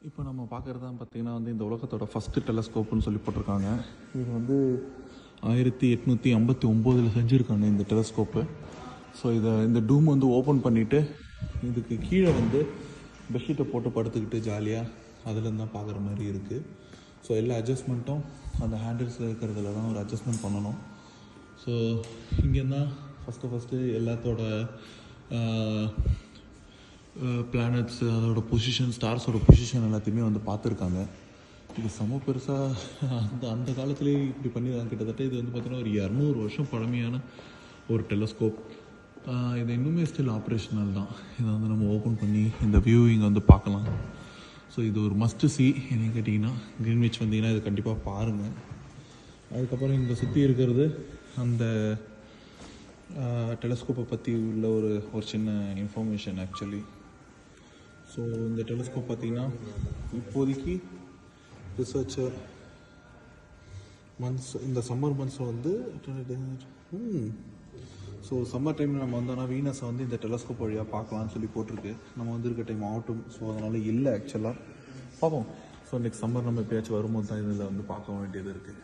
இப்போ நம்ம பார்க்குறது தான் பார்த்திங்கன்னா வந்து இந்த உலகத்தோட ஃபஸ்ட்டு டெலஸ்கோப்புன்னு சொல்லி போட்டிருக்காங்க. இது வந்து 1859 செஞ்சுருக்காங்க இந்த டெலஸ்கோப்பு. ஸோ இந்த டூம் வந்து ஓப்பன் பண்ணிவிட்டு இதுக்கு கீழே வந்து பெட்ஷீட்டை போட்டு படுத்துக்கிட்டு ஜாலியாக அதுலேருந்து தான் பார்க்குற மாதிரி இருக்குது. ஸோ எல்லா அட்ஜஸ்ட்மெண்ட்டும் அந்த ஹேண்டில்ஸில் இருக்கிறதுல தான் ஒரு அட்ஜஸ்ட்மெண்ட் பண்ணணும். ஸோ இங்கேருந்தான் ஃபஸ்ட்டு எல்லாத்தோட பிளானட்ஸ், அதோட பொசிஷன், ஸ்டார்ஸோட பொசிஷன் எல்லாத்தையுமே வந்து பார்த்துருக்காங்க. இது செம பெருசாக அந்த காலத்துலேயே இப்படி பண்ணிடுறாங்க. கிட்டத்தட்ட இது வந்து பார்த்திங்கன்னா ஒரு 200 வருஷம் பழமையான ஒரு டெலஸ்கோப். இது இன்னுமே ஸ்டில் ஆப்ரேஷனல் தான். இதை வந்து நம்ம ஓப்பன் பண்ணி இந்த வியூவிங் வந்து பார்க்கலாம். ஸோ இது ஒரு மஸ்ட் சி என்ன கேட்டிங்கன்னா, கிரீன்விச் வந்தீங்கன்னா இது கண்டிப்பாக பாருங்கள். அதுக்கப்புறம் இங்கே சுற்றி இருக்கிறது அந்த டெலஸ்கோப்பை பற்றி உள்ள ஒரு சின்ன இன்ஃபர்மேஷன் ஆக்சுவலி. ஸோ இந்த டெலஸ்கோப் பார்த்திங்கன்னா இப்போதைக்கு ரிசர்ச்சர் மந்த்ஸ் இந்த சம்மர் மந்த்ஸில் வந்து ஸோ சம்மர் டைமில் நம்ம வந்தோன்னா வீனஸை வந்து இந்த டெலஸ்கோப் வழியாக பார்க்கலான்னு சொல்லி போட்டிருக்கு. நம்ம வந்து இருக்க டைம் ஆகட்டும். ஸோ அதனால் இல்லை ஆக்சுவலாக பார்ப்போம். ஸோ நெக்ஸ்ட் சம்மர் நம்ம எப்பயாச்சும் வரும்போது தான் இதில் வந்து பார்க்க வேண்டியது இருக்குது.